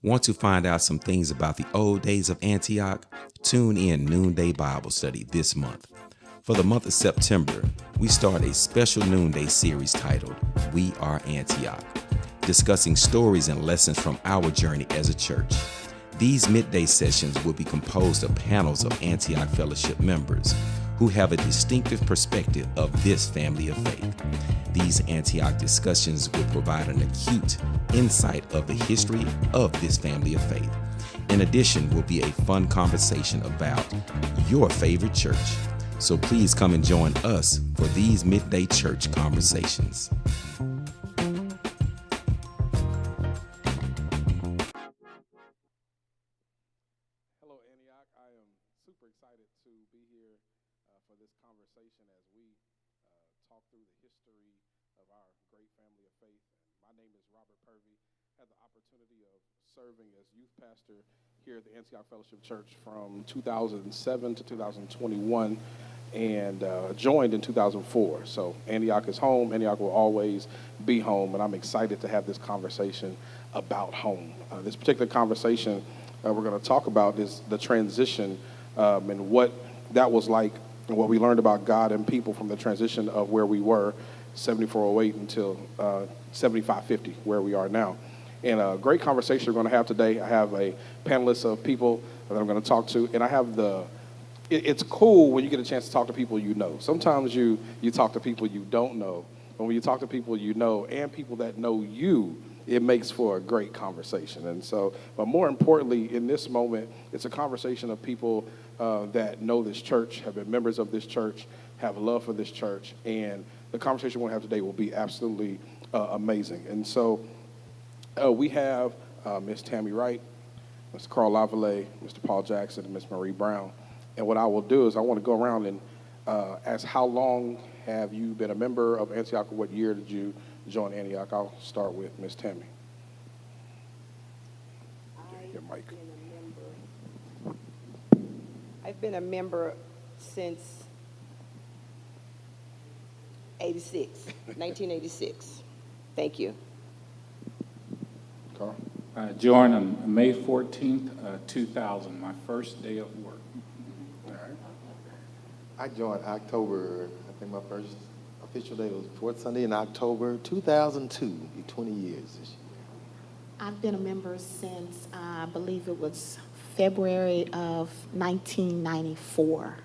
Want to find out some things about the old days of Antioch? Tune in Noonday Bible Study this month. For the month of September, we start a special Noonday series titled We Are Antioch, discussing stories and lessons from our journey as a church. These midday sessions will be composed of panels of Antioch Fellowship members who have a distinctive perspective of this family of faith. These Antioch discussions will provide an acute insight of the history of this family of faith. In addition, will be a fun conversation about your favorite church. So please come and join us for these midday church conversations. Hello, Antioch. I am super excited to be here for this conversation as we talk through the history of our great family of faith. My name is Robert Purvey. I had the opportunity of serving as youth pastor here at the Antioch Fellowship Church from 2007 to 2021 and joined in 2004. So Antioch is home. Antioch will always be home, and I'm excited to have this conversation about home. This particular conversation we're going to talk about is the transition and what that was like and what we learned about God and people from the transition of where we were 7408 until 7550, where we are now. And a great conversation we're going to have today. I have a panelist of people that I'm going to talk to, and I have it's cool when you get a chance to talk to people you know. Sometimes you talk to people you don't know, but when you talk to people you know and people that know you, it makes for a great conversation. And so, but more importantly, in this moment, it's a conversation of people that know this church, have been members of this church, have love for this church, and the conversation we'll have today will be absolutely amazing. And so we have Ms. Tammy Wright, Mr. Carl Lavallee, Mr. Paul Jackson, and Ms. Marie Brown. And what I will do is I want to go around and ask, how long have you been a member of Antioch, or what year did you join Antioch? I'll start with Ms. Tammy. Your mic. I've been a member since 1986. Thank you. Carl? I joined on May 14th, 2000, my first day of work. All right. I joined October, I think my first official day was fourth Sunday in October 2002. It'll be 20 years this year. I've been a member since, I believe it was February of 1994.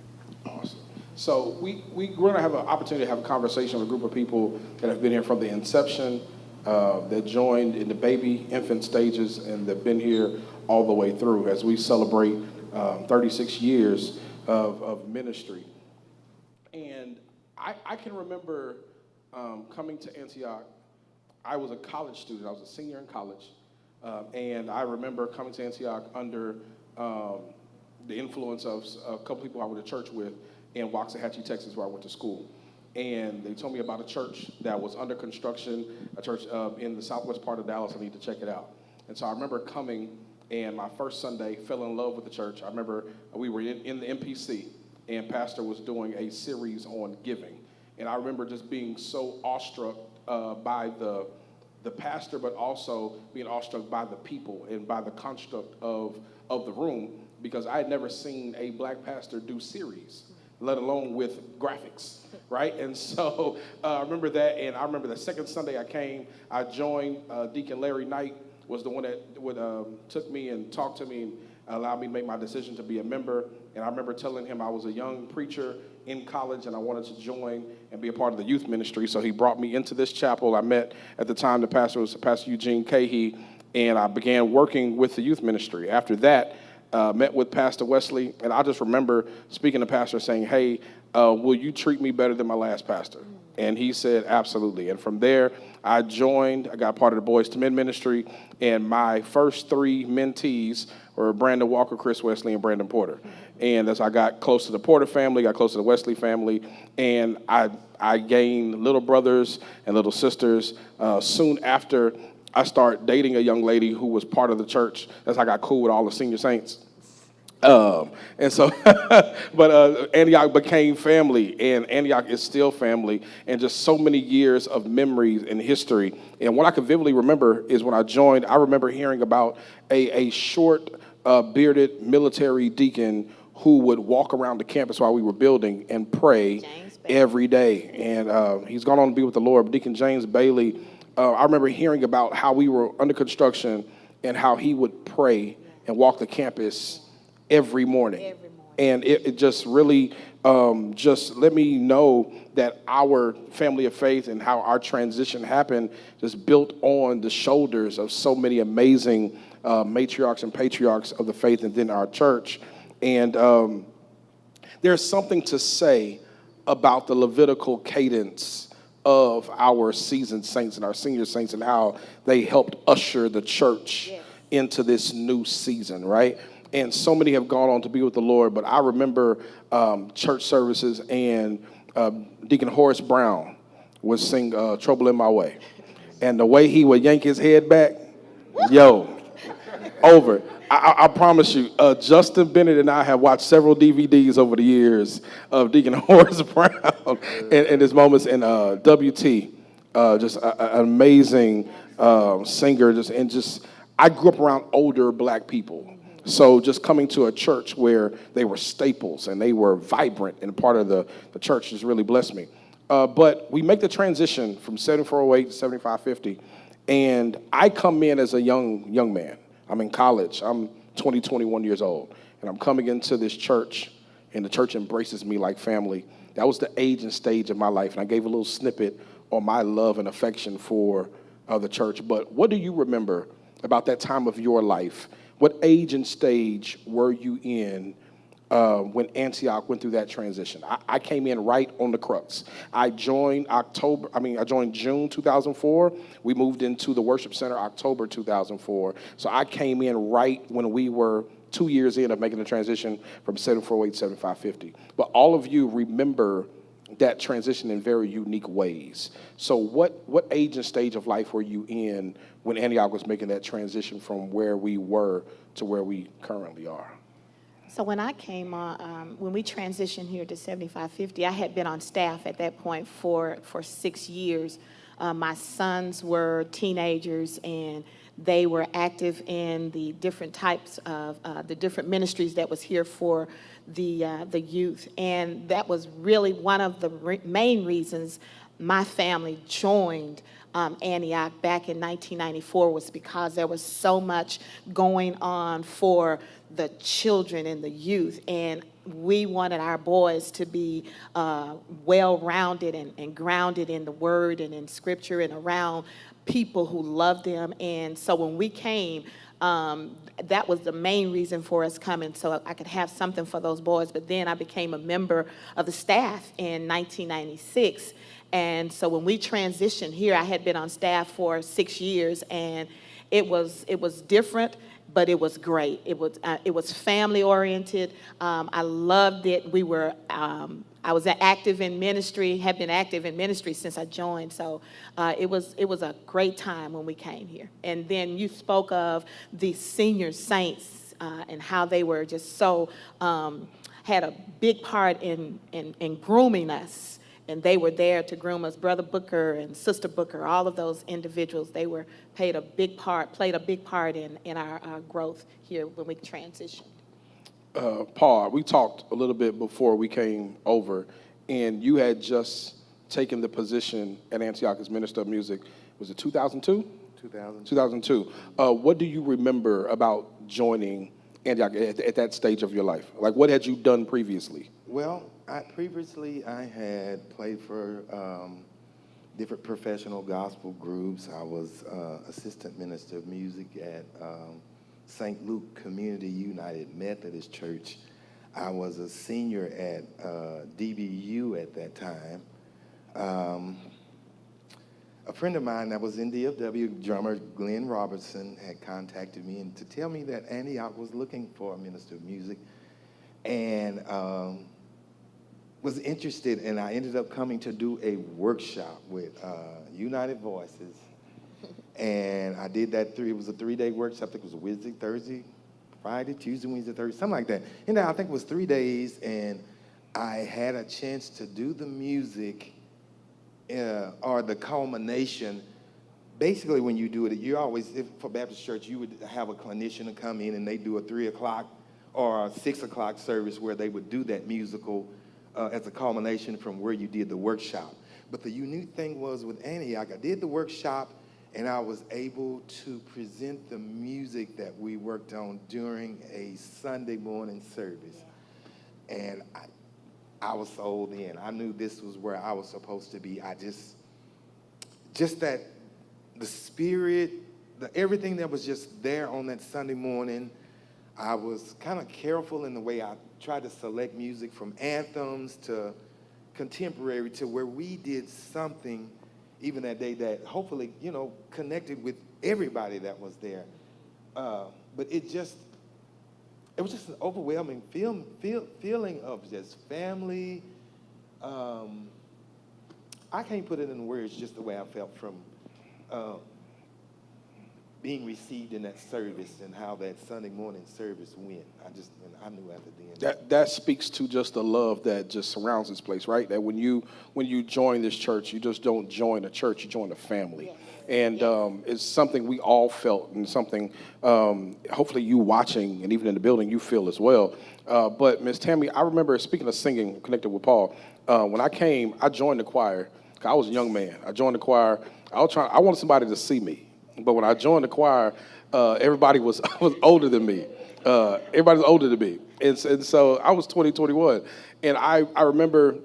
Awesome. So we're going to have an opportunity to have a conversation with a group of people that have been here from the inception, that joined in the baby, infant stages, and they've been here all the way through as we celebrate 36 years of ministry. And I can remember coming to Antioch. I was a college student. I was a senior in college. And I remember coming to Antioch under the influence of a couple people I went to church with in Waxahachie, Texas, where I went to school. And they told me about a church that was under construction, a church in the southwest part of Dallas. I need to check it out. And so I remember coming, and my first Sunday, fell in love with the church. I remember we were in the MPC, and Pastor was doing a series on giving. And I remember just being so awestruck by the pastor, but also being awestruck by the people and by the construct of the room, because I had never seen a black pastor do series, let alone with graphics, right? And so I remember that, and I remember the second Sunday I came, I joined Deacon Larry Knight, was the one that took me and talked to me and allowed me to make my decision to be a member. And I remember telling him I was a young preacher in college and I wanted to join and be a part of the youth ministry. So he brought me into this chapel. I met, at the time, the pastor was Pastor Eugene Cahey, and I began working with the youth ministry. After that, met with Pastor Wesley, and I just remember speaking to Pastor saying, hey, will you treat me better than my last pastor? And he said, absolutely. And from there, I got part of the Boys to Men ministry, and my first three mentees were Brandon Walker, Chris Wesley, and Brandon Porter. And as I got close to the Porter family, got close to the Wesley family, and I gained little brothers and little sisters. Soon after, I started dating a young lady who was part of the church. As I got cool with all the senior saints. And so, but Antioch became family, and Antioch is still family, and just so many years of memories and history. And what I can vividly remember is when I joined, I remember hearing about a short, bearded military deacon who would walk around the campus while we were building and pray James Bailey. every day. And he's gone on to be with the Lord. Deacon James Bailey, I remember hearing about how we were under construction and how he would pray and walk the campus every morning. Every morning. And it just really just let me know that our family of faith and how our transition happened just built on the shoulders of so many amazing matriarchs and patriarchs of the faith and then our church. And there's something to say about the Levitical cadence of our seasoned saints and our senior saints and how they helped usher the church into this new season, right? And so many have gone on to be with the Lord, but I remember church services and Deacon Horace Brown would sing Trouble in My Way. And the way he would yank his head back, over. I promise you, Justin Bennett and I have watched several DVDs over the years of Deacon Horace Brown and his moments in WT. Just an amazing singer. I grew up around older black people. So just coming to a church where they were staples and they were vibrant and part of the church just really blessed me. But we make the transition from 7408 to 7550, and I come in as a young man. I'm in college. I'm 21 years old, and I'm coming into this church, and the church embraces me like family. That was the age and stage of my life, and I gave a little snippet on my love and affection for the church. But what do you remember about that time of your life? What age and stage were you in when Antioch went through that transition? I came in right on the crux. I joined June 2004. We moved into the worship center October 2004. So I came in right when we were 2 years in of making the transition from 748 to 7550. But all of you remember that transition in very unique ways. So what age and stage of life were you in when Antioch was making that transition from where we were to where we currently are? So when I came on, when we transitioned here to 7550, I had been on staff at that point for 6 years. My sons were teenagers, and they were active in the different types of the different ministries that was here for the youth. And that was really one of the main reasons my family joined Antioch back in 1994, was because there was so much going on for the children and the youth, and we wanted our boys to be well-rounded and grounded in the Word and in Scripture and around people who loved them. And so when we came, that was the main reason for us coming, so I could have something for those boys. But then I became a member of the staff in 1996. And so when we transitioned here, I had been on staff for 6 years, and it was different, but it was great. It was family oriented. I loved it. I was active in ministry, have been active in ministry since I joined. So it was a great time when we came here. And then you spoke of the senior saints and how they were just so had a big part in grooming us. And they were there to groom us. Brother Booker and Sister Booker, all of those individuals, they played a big part in our growth here when we transitioned. Paul, we talked a little bit before we came over, and you had just taken the position at Antioch as Minister of Music. Was it 2002? 2002. What do you remember about joining Antioch at that stage of your life? Like, what had you done previously? Well, previously I had played for different professional gospel groups. I was assistant minister of music at St. Luke Community United Methodist Church. I was a senior at DBU at that time. A friend of mine that was in DFW, drummer Glenn Robertson, had contacted me and to tell me that Antioch was looking for a minister of music, and was interested, and I ended up coming to do a workshop with United Voices, and I did that. It was a 3-day workshop. I think it was a Wednesday, Thursday, Friday, Tuesday, Wednesday, Thursday, something like that. And I think it was 3 days, and I had a chance to do the music or the culmination. Basically, when you do it, you always, for Baptist Church, you would have a clinician to come in and they do a 3 o'clock or a 6 o'clock service where they would do that musical as a culmination from where you did the workshop. But the unique thing was with Antioch, I did the workshop and I was able to present the music that we worked on during a Sunday morning service. And I was sold in. I knew this was where I was supposed to be. I just that the spirit, everything that was just there on that Sunday morning, I was kind of careful in the way I tried to select music from anthems to contemporary to where we did something even that day that hopefully, connected with everybody that was there. But it was just an overwhelming feeling of just family. I can't put it in words just the way I felt from being received in that service and how that Sunday morning service went. I knew after then. That speaks to just the love that just surrounds this place, right? That when you join this church, you just don't join a church, you join a family. Yes. And it's something we all felt, and something hopefully you watching and even in the building you feel as well. But Miss Tammy, I remember, speaking of singing, connected with Paul, when I came, I joined the choir. I was a young man. I joined the choir. I wanted somebody to see me. But when I joined the choir, everybody was older than me. Everybody was older than me. And so I was 20, 21. And I remember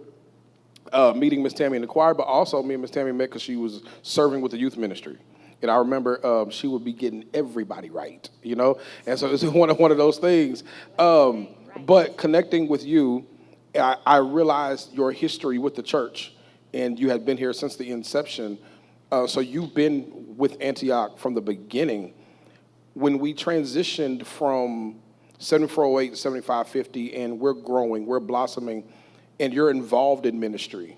meeting Miss Tammy in the choir, but also me and Miss Tammy met because she was serving with the youth ministry. And I remember she would be getting everybody right, And so it's one of those things. But connecting with you, I realized your history with the church, and you had been here since the inception. So you've been with Antioch from the beginning. When we transitioned from 7408 to 7550, and we're growing, we're blossoming, and you're involved in ministry,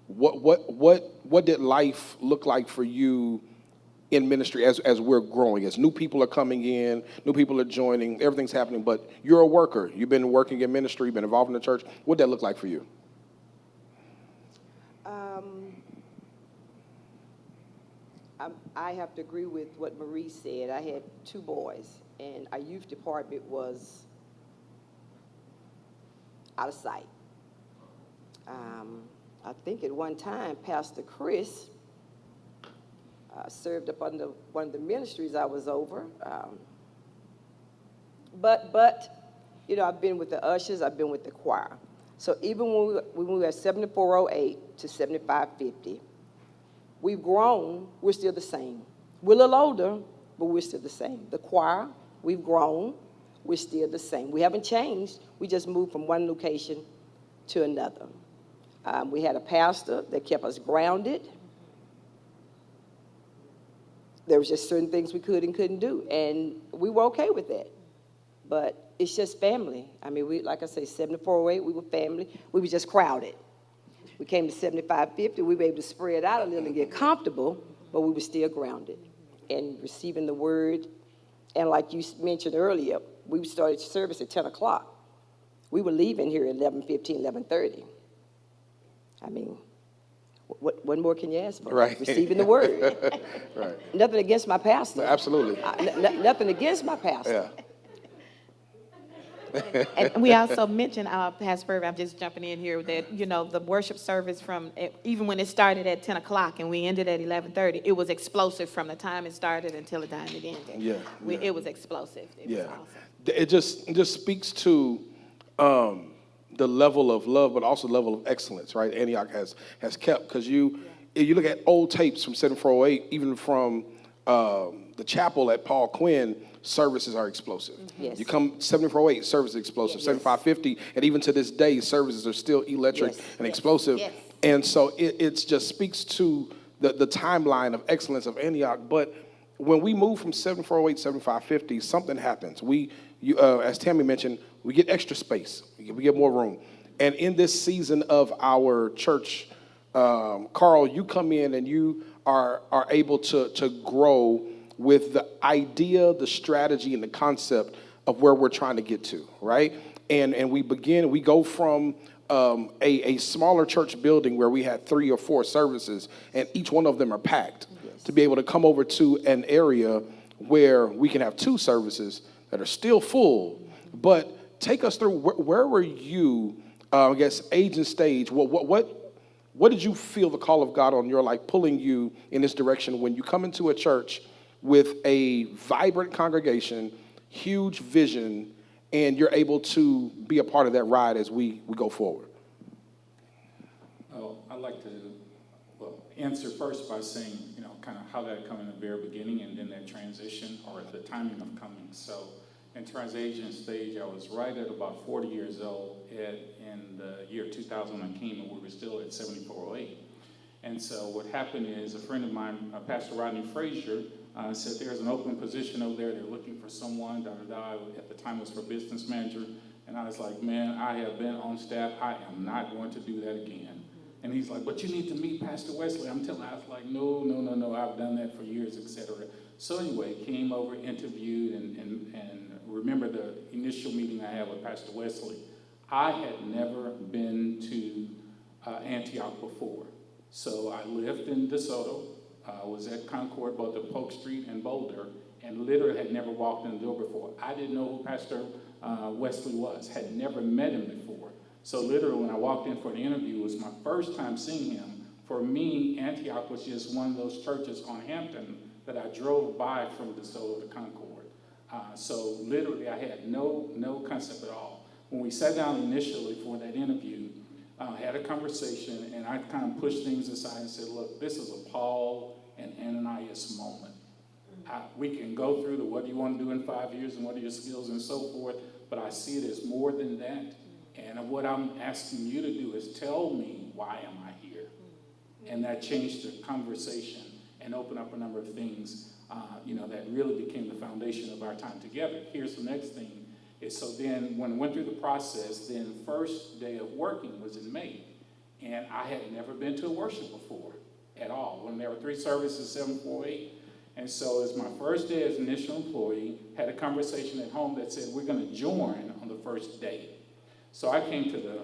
what did life look like for you in ministry as we're growing, as new people are coming in, new people are joining, everything's happening, but you're a worker. You've been working in ministry, you've been involved in the church. What did that look like for you? I have to agree with what Marie said. I had 2 boys, and our youth department was out of sight. I think at one time, Pastor Chris served up under one of the ministries I was over. But I've been with the ushers, I've been with the choir. So even when we were at 7408 to 7550, we've grown, we're still the same. We're a little older, but we're still the same. The choir, we've grown, we're still the same. We haven't changed, we just moved from one location to another. We had a pastor that kept us grounded. There was just certain things we could and couldn't do, and we were okay with that. But it's just family. I mean, like I say, 7408, we were family. We were just crowded. We came to 7550, we were able to spread out a little and get comfortable, but we were still grounded and receiving the word. And like you mentioned earlier, we started service at 10 o'clock. We were leaving here at 11:15, 11:30. I mean, what more can you ask for? Right. Receiving the word. Right. Nothing against my pastor. Absolutely. Nothing against my pastor. Yeah. And we also mentioned, Pastor Burby, I'm just jumping in here, that, the worship service even when it started at 10 o'clock and we ended at 11:30, it was explosive from the time it started until the time it ended. Yeah. It was explosive. It was awesome. It just speaks to the level of love, but also the level of excellence, right? Antioch has kept, because you look at old tapes from 7408, even from the chapel at Paul Quinn, services are explosive. Yes. You come 7408, service is explosive. Yes. 7550, and even to this day, services are still electric and explosive. Yes. And so it just speaks to the timeline of excellence of Antioch. But when we move from 7408 to 7550, something happens. As Tammy mentioned, we get extra space. We get more room. And in this season of our church, Carl, you come in and you are able to grow with the idea, the strategy, and the concept of where we're trying to get to, right? And we go from a smaller church building where we had 3 or 4 services, and each one of them are packed, to be able to come over to an area where we can have 2 services that are still full. But take us through, where were you, I guess, age and stage? What did you feel the call of God on your life pulling you in this direction when you come into a church with a vibrant congregation, huge vision, and you're able to be a part of that ride as we go forward? Oh, I'd like to, answer first by saying, kind of how that come in the very beginning and then that transition or the timing of coming. So in terms of age and stage, I was right at about 40 years old in the year 2000 I came, and we were still at 7408. And so what happened is a friend of mine, Pastor Rodney Frazier, said there's an open position over there. They're looking for someone, at the time was for business manager. And I was like, man, I have been on staff. I am not going to do that again. And he's like, but you need to meet Pastor Wesley. I was like, no, I've done that for years, etc. So anyway, came over, interviewed, and remember the initial meeting I had with Pastor Wesley. I had never been to Antioch before. So I lived in DeSoto, was at Concord, both at Polk Street and Boulder, and literally had never walked in the door before. I didn't know who Pastor Wesley was, had never met him before. So literally when I walked in for the interview, it was my first time seeing him. For me, Antioch was just one of those churches on Hampton that I drove by from DeSoto to Concord. So literally I had no concept at all. When we sat down initially for that interview, had a conversation, and I kind of pushed things aside and said, look, this is a Paul and Ananias moment. We can go through the what do you want to do in 5 years and what are your skills and so forth, but I see it as more than that. And what I'm asking you to do is tell me, why am I here? And that changed the conversation and opened up a number of things, that really became the foundation of our time together. Here's the next thing. So then when I went through the process, then first day of working was in May. And I had never been to a worship before at all. When there were 3 services, 748. And so as my first day as initial employee, had a conversation at home that said, we're going to join on the first day. So I came to the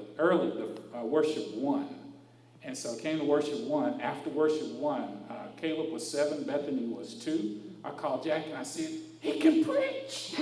worship 1. And so I came to worship 1. After worship 1, Caleb was 7, Bethany was 2. I called Jack and I said, he can preach.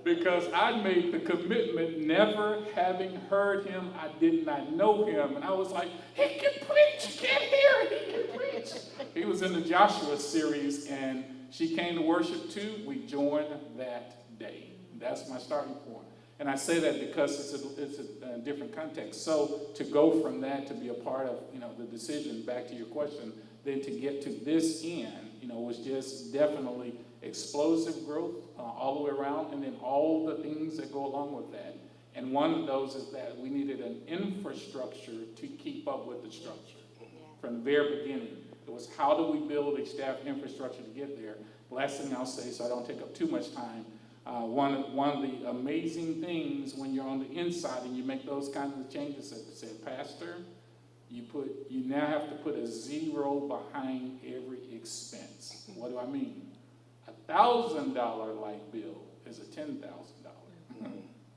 Because I made the commitment, never having heard him, I did not know him. And I was like, he can preach, can't hear, he can preach. He was in the Joshua series, and she came to worship 2. We joined that day. That's my starting point. And I say that because it's a different context. So to go from that to be a part of, the decision, back to your question, then to get to this end, was just definitely explosive growth all the way around, and then all the things that go along with that. And one of those is that we needed an infrastructure to keep up with the structure. From the very beginning, it was how do we build a staff infrastructure to get there? Last thing I'll say, so I don't take up too much time, one of the amazing things when you're on the inside and you make those kinds of changes, that said, Pastor, you now have to put a 0 behind every expense. What do I mean? $1,000 light bill is a $10,000.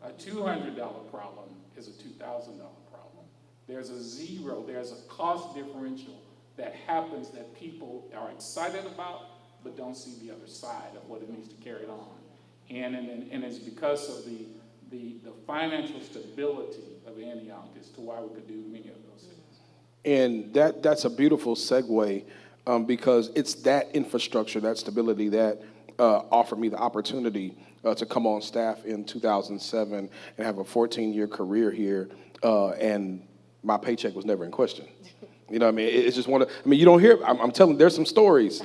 A $200 problem is a $2,000 problem. There's a 0. There's a cost differential that happens that people are excited about, but don't see the other side of what it needs to carry it on. And it's because of the financial stability of Antioch as to why we could do many of those things. And that's a beautiful segue, because it's that infrastructure, that stability that offered me the opportunity to come on staff in 2007 and have a 14-year career here, and my paycheck was never in question. You know what I mean? It's just you don't hear, I'm telling, there's some stories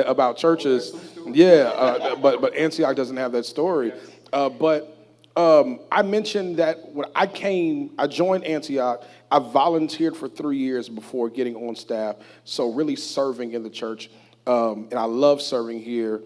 about churches. But Antioch doesn't have that story. I mentioned that when I joined Antioch, I volunteered for 3 years before getting on staff, so really serving in the church, and I love serving here.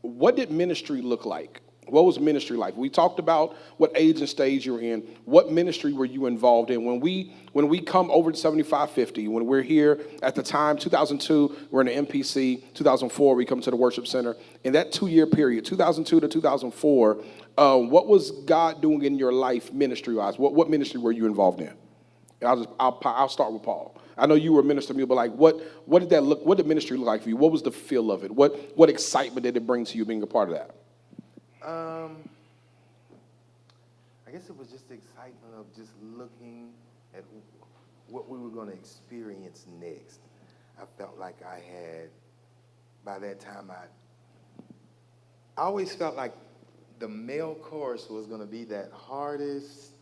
What did ministry look like What was ministry like? We talked about what age and stage you were in. What ministry were you involved in? When we come over to 7550, when we're here at the time, 2002, we're in the MPC. 2004, we come to the worship center. In that 2-year period, 2002 to 2004, what was God doing in your life ministry-wise? What ministry were you involved in? And I'll start with Paul. I know you were a minister to me, but like, what did that look? What did ministry look like for you? What was the feel of it? What excitement did it bring to you being a part of that? I guess it was just the excitement of just looking at what we were going to experience next. I felt like I had, by that time, I always felt like the male chorus was going to be that hardest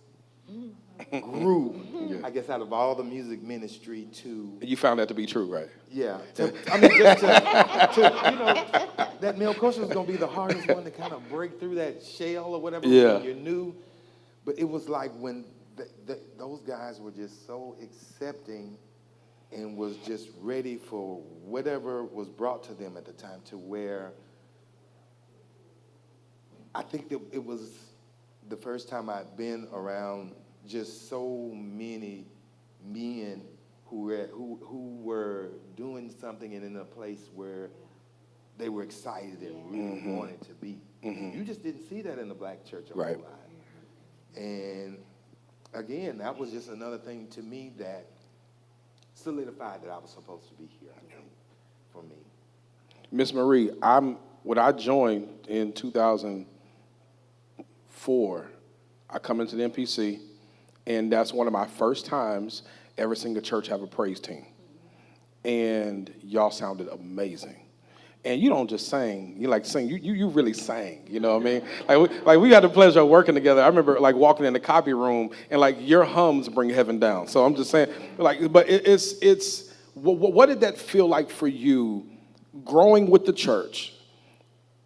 group, I guess, out of all the music ministry to... You found that to be true, right? Yeah. That male chorus was going to be the hardest one to kind of break through that shell or whatever when you're new. But it was like when those guys were just so accepting and was just ready for whatever was brought to them at the time, to where I think that it was the first time I'd been around just so many men who were doing something and in a place where they were excited and really wanted to be. You just didn't see that in the black church a whole lot. And again, that was just another thing to me that solidified that I was supposed to be here, I think, for me. Miss Marie, when I joined in 2004, I come into the MPC, and that's one of my first times ever seeing a church have a praise team. And y'all sounded amazing. And you don't just sing, you like sing, you really sang, you know what I mean? Like we had the pleasure of working together. I remember like walking in the copy room and like your hums bring heaven down. So I'm just saying, like, but what did that feel like for you growing with the church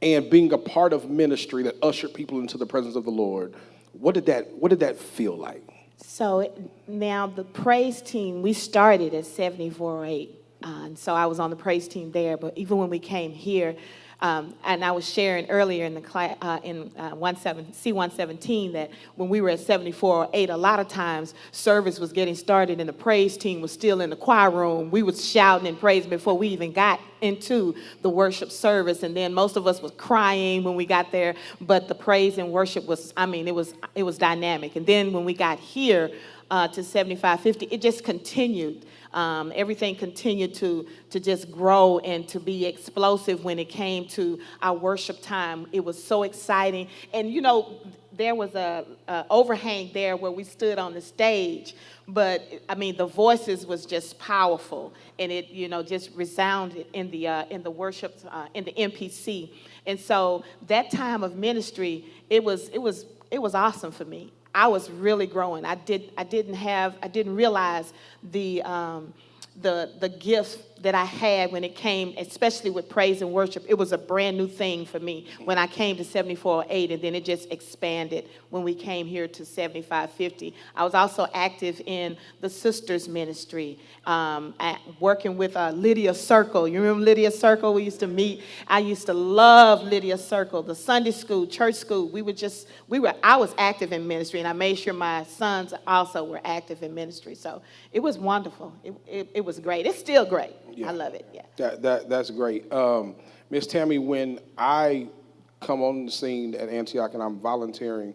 and being a part of ministry that ushered people into the presence of the Lord? What did that feel like? So now the praise team, we started at 7408. And so I was on the praise team there, but even when we came here, and I was sharing earlier in the class, C117, that when we were at 7408, a lot of times service was getting started and the praise team was still in the choir room. We was shouting and praising before we even got into the worship service, and then most of us was crying when we got there, but the praise and worship was, it was dynamic. And then when we got here to 7550, it just continued. Everything continued to just grow and to be explosive when it came to our worship time. It was so exciting. And, you know, there was a overhang there where we stood on the stage. But, I mean, the voices was just powerful. And it, you know, just resounded in the worship, in the MPC. And so that time of ministry, it was awesome for me. I was really growing. I didn't realize the gift that I had when it came, especially with praise and worship. It was a brand new thing for me when I came to 7408, and then it just expanded when we came here to 7550. I was also active in the sisters ministry, working with Lydia Circle. You remember Lydia Circle? We used to meet. I used to love Lydia Circle, the Sunday school, church school. I was active in ministry, and I made sure my sons also were active in ministry. So it was wonderful. It was great. It's still great. Yeah. I love it, yeah. That's great. Miss Tammy, when I come on the scene at Antioch and I'm volunteering,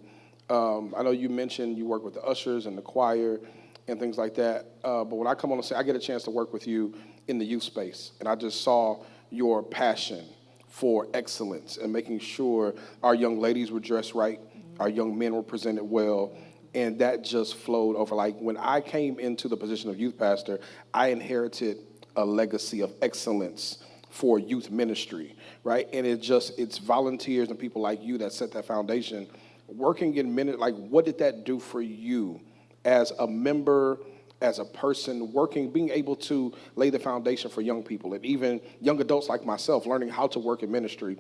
I know you mentioned you work with the ushers and the choir and things like that, but when I come on the scene, I get a chance to work with you in the youth space, and I just saw your passion for excellence and making sure our young ladies were dressed right, our young men were presented well, and that just flowed over. Like when I came into the position of youth pastor, I inherited a legacy of excellence for youth ministry, right? And it's volunteers and people like you that set that foundation. Working in ministry, like what did that do for you as a member, as a person, being able to lay the foundation for young people and even young adults like myself, learning how to work in ministry?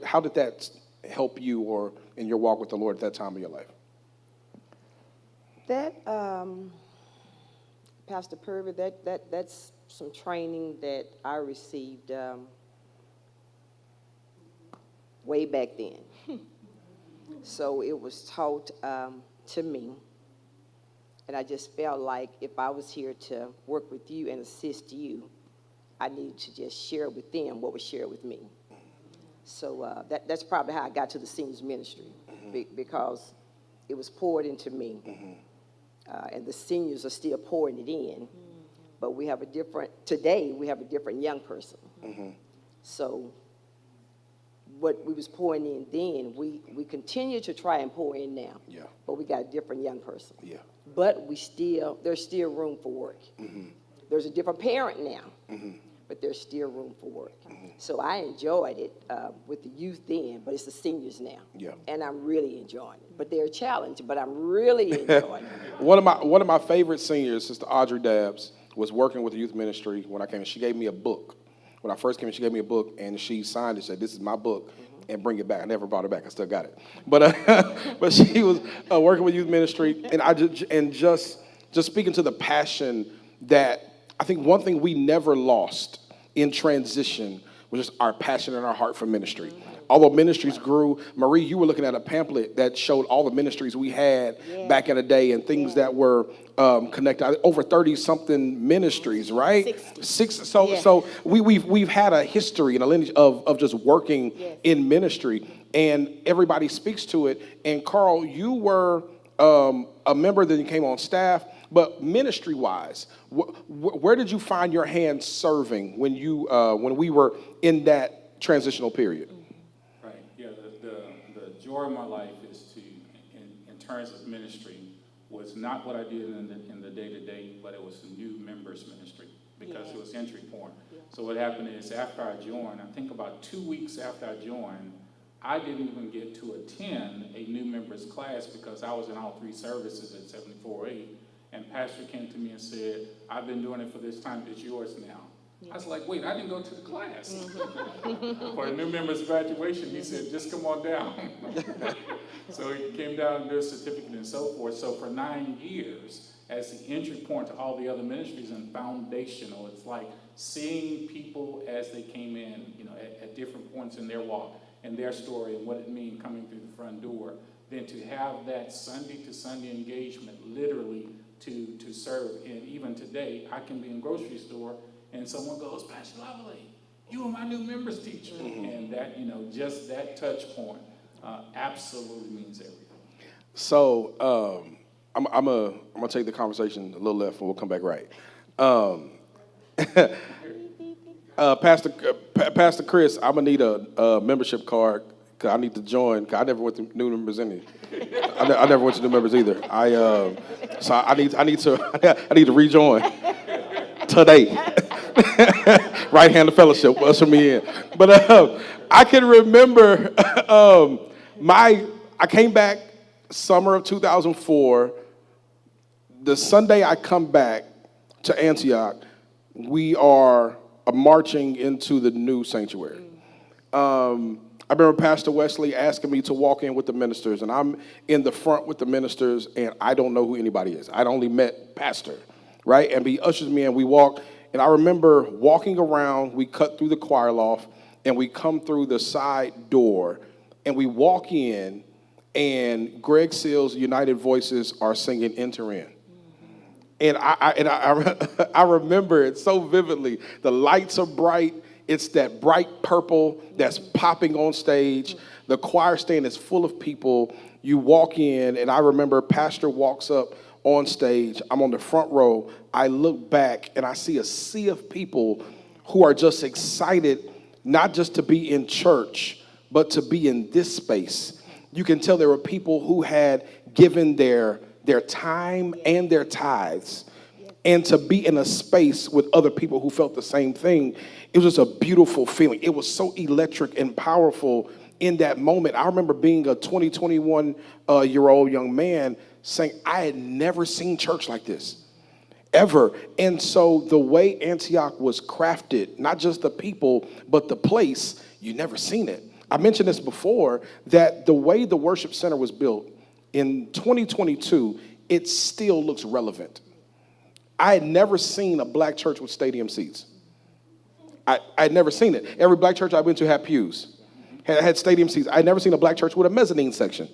How did that help you or in your walk with the Lord at that time of your life? That, Pastor Purvis, that's some training that I received way back then. So it was taught to me, and I just felt like if I was here to work with you and assist you, I needed to just share with them what was shared with me. So that's probably how I got to the seniors ministry, because it was poured into me, and the seniors are still pouring it in. But we have today we have a different young person. So what we was pouring in then, we continue to try and pour in now. Yeah. But we got a different young person. Yeah. But there's still room for work. There's a different parent now, but there's still room for work. So I enjoyed it with the youth then, but it's the seniors now. Yeah. And I'm really enjoying it. But they're challenged, but I'm really enjoying it. One of my favorite seniors, Sister Audrey Dabbs, was working with the youth ministry when I came in. She gave me a book. When I first came in, she gave me a book, and she signed it, said, "This is my book, and bring it back." I never brought it back. I still got it. But but she was working with youth ministry, and just speaking to the passion that I think one thing we never lost in transition was just our passion and our heart for ministry. Although ministries grew, Marie, you were looking at a pamphlet that showed all the ministries we had back in the day and things that were connected. Over 30-something ministries, right? 60. So we've had a history and a lineage of just working in ministry, and everybody speaks to it. And Carl, you were a member, then you came on staff. But ministry-wise, where did you find your hand serving when we were in that transitional period? Right. Yeah. The joy of my life is to, in terms of ministry, was not what I did in the day-to-day, but it was a new members ministry because it was entry point. So what happened is after I joined, I think about 2 weeks after I joined, I didn't even get to attend a new members class because I was in all three services at 74-8. And Pastor came to me and said, "I've been doing it for this time, it's yours now." I was like, wait, I didn't go to the class. For a new member's graduation, he said, "Just come on down." So he came down and did a certificate and so forth. So for 9 years, as the entry point to all the other ministries and foundational, it's like seeing people as they came in, at different points in their walk and their story and what it means coming through the front door. Then to have that Sunday to Sunday engagement, literally, to serve. And even today, I can be in a grocery store and someone goes, "Pastor Lovely, you are my new members teacher." And that, just that touch point absolutely means everything. So I'm gonna take the conversation a little left and we'll come back right. Pastor Chris, I'm gonna need a membership card. I need to join. Cause I never went to new members any. I never went to new members either. So I need to rejoin today. Right hand of fellowship usher me in. But I can remember I came back summer of 2004. The Sunday I come back to Antioch, we are marching into the new sanctuary. I remember Pastor Wesley asking me to walk in with the ministers, and I'm in the front with the ministers, and I don't know who anybody is. I'd only met Pastor, right? And he ushers me in, we walk, and I remember walking around, we cut through the choir loft, and we come through the side door, and we walk in, and Greg Seals' United Voices are singing "Enter In." And I remember it so vividly. The lights are bright. It's that bright purple that's popping on stage. The choir stand is full of people. You walk in, and I remember Pastor walks up on stage. I'm on the front row. I look back, and I see a sea of people who are just excited, not just to be in church, but to be in this space. You can tell there were people who had given their time and their tithes, and to be in a space with other people who felt the same thing. It was just a beautiful feeling. It was so electric and powerful in that moment. I remember being a 21-year-old young man saying, I had never seen church like this, ever. And so the way Antioch was crafted, not just the people, but the place, you never seen it. I mentioned this before, that the way the worship center was built in 2022, it still looks relevant. I had never seen a black church with stadium seats. I had never seen it. Every black church I went to had pews, had stadium seats. I had never seen a black church with a mezzanine section.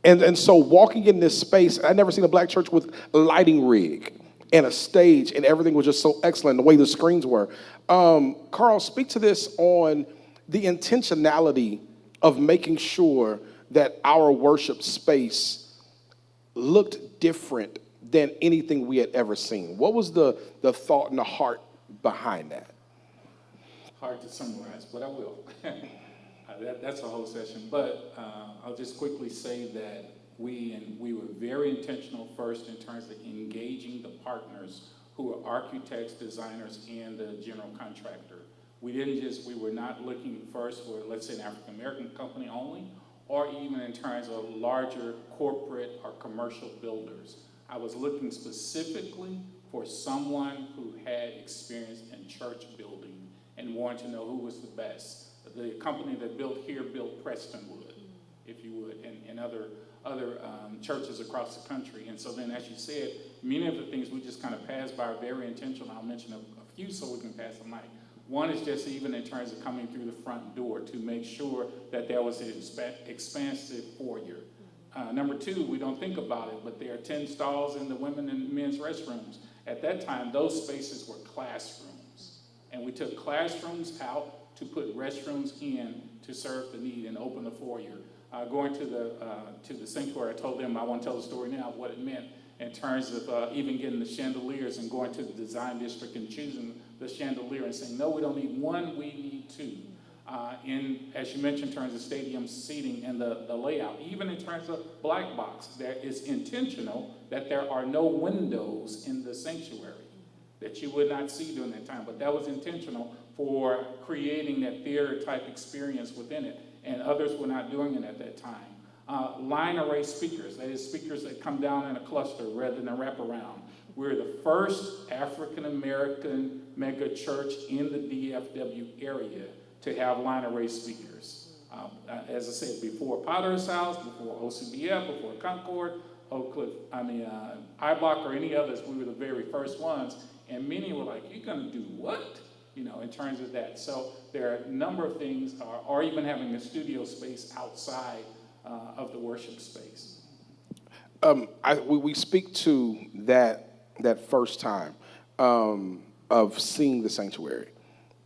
And so walking in this space, I'd never seen a black church with a lighting rig and a stage, and everything was just so excellent, the way the screens were. Carl, speak to this on the intentionality of making sure that our worship space looked different than anything we had ever seen. What was the thought and the heart behind that? Hard to summarize, but I will. That's a whole session. But I'll just quickly say that we were very intentional first in terms of engaging the partners who are architects, designers, and the general contractor. We were not looking first for, let's say, an African American company only, or even in terms of larger corporate or commercial builders. I was looking specifically for someone who had experience in church building and wanted to know who was the best. The company that built here built Prestonwood, if you would, and other churches across the country. And so then, as you said, many of the things we just kind of passed by are very intentional. I'll mention a few so we can pass the mic. One is just even in terms of coming through the front door to make sure that there was an expansive foyer. Number two, we don't think about it, but there are 10 stalls in the women and men's restrooms. At that time, those spaces were classrooms. And we took classrooms out to put restrooms in to serve the need and open the foyer. Going to the sanctuary, I told them I want to tell the story now of what it meant in terms of even getting the chandeliers and going to the design district and choosing the chandelier and saying, no, we don't need one, we need two. As you mentioned, in terms of stadium seating and the layout, even in terms of black box, there is intentional that there are no windows in the sanctuary that you would not see during that time. But that was intentional for creating that theater type experience within it. And others were not doing it at that time. Line array speakers, that is speakers that come down in a cluster rather than wrap around. We're the first African American mega church in the DFW area to have line array speakers. As I said, before Potter's House, before OCBF, before Concord, Oak Cliff, iBlock or any others, we were the very first ones. And many were like, you're gonna do what? In terms of that. So there are a number of things, or even having a studio space outside of the worship space. We speak to that first time of seeing the sanctuary.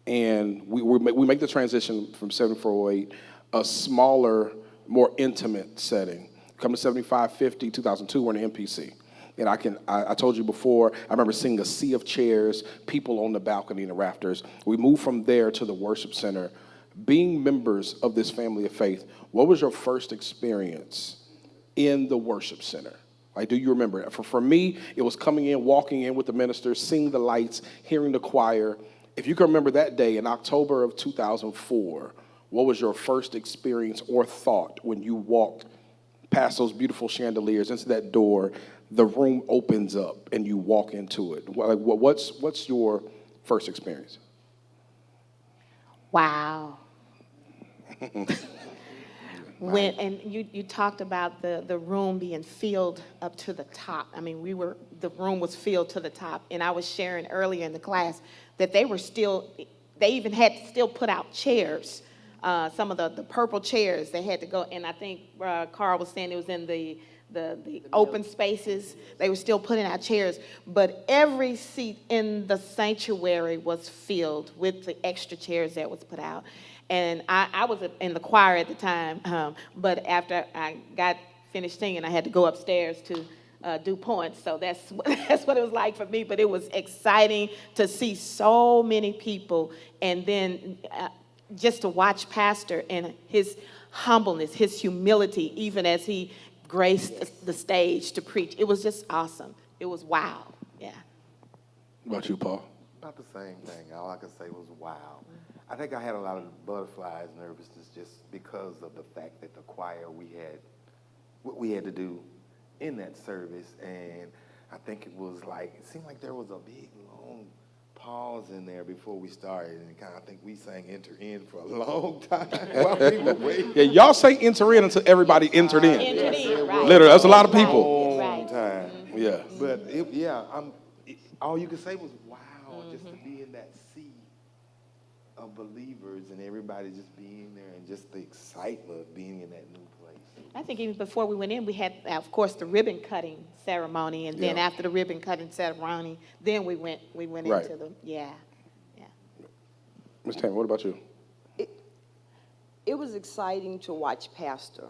And we make the transition from 7408, a smaller, more intimate setting. Come to 7550, 2002, we're in the MPC. And I told you before, I remember seeing a sea of chairs, people on the balcony and the rafters. We moved from there to the worship center. Being members of this family of faith, what was your first experience in the worship center? Like, do you remember? For me, it was coming in, walking in with the ministers, seeing the lights, hearing the choir. If you can remember that day in October of 2004, what was your first experience or thought when you walked past those beautiful chandeliers into that door, the room opens up and you walk into it? What's your first experience? Wow. And you talked about the room being filled up to the top. I mean, the room was filled to the top. And I was sharing earlier in the class that they even had to still put out chairs. Some of the purple chairs, they had to go. And I think Carl was saying it was in the open spaces. They were still putting out chairs. But every seat in the sanctuary was filled with the extra chairs that was put out. And I was in the choir at the time, but after I got finished singing, I had to go upstairs to do points. So that's what it was like for me. But it was exciting to see so many people, and then just to watch Pastor and his humbleness, his humility, even as he graced the stage to preach. It was just awesome. It was wow. Yeah. What about you, Paul? About the same thing. All I could say was wow. I think I had a lot of butterflies, nervousness, just because of the fact that the choir, what we had to do in that service, and I think it seemed like there was a big, long pause in there before we started, and I think we sang "Enter In" for a long time while we were waiting. Yeah, y'all say "Enter In" until everybody entered in. Entered in, right. Literally, that's a lot of people. Right. Time. Yeah. But all you could say was wow, just to be in that sea of believers and everybody just being there and just the excitement of being in that new place. I think even before we went in, we had, of course, the ribbon cutting ceremony, and then Yeah. after the ribbon cutting ceremony, then we went Right. into the, yeah. Ms. Tammy, what about you? It was exciting to watch Pastor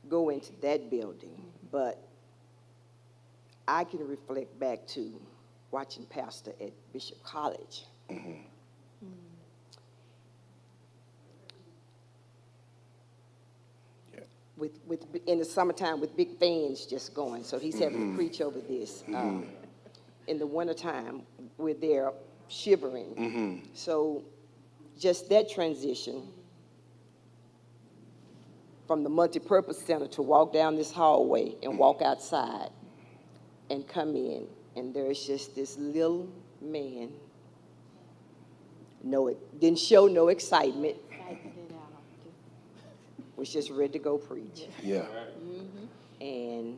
go into that building, but I can reflect back to watching Pastor at Bishop College. With in the summertime with big fans just going, so he's having to preach over this. In the wintertime, we're there shivering. So just that transition from the multi-purpose center to walk down this hallway and walk outside and come in, and there's just this little man. No, it didn't show no excitement. Was just ready to go preach. Yeah. And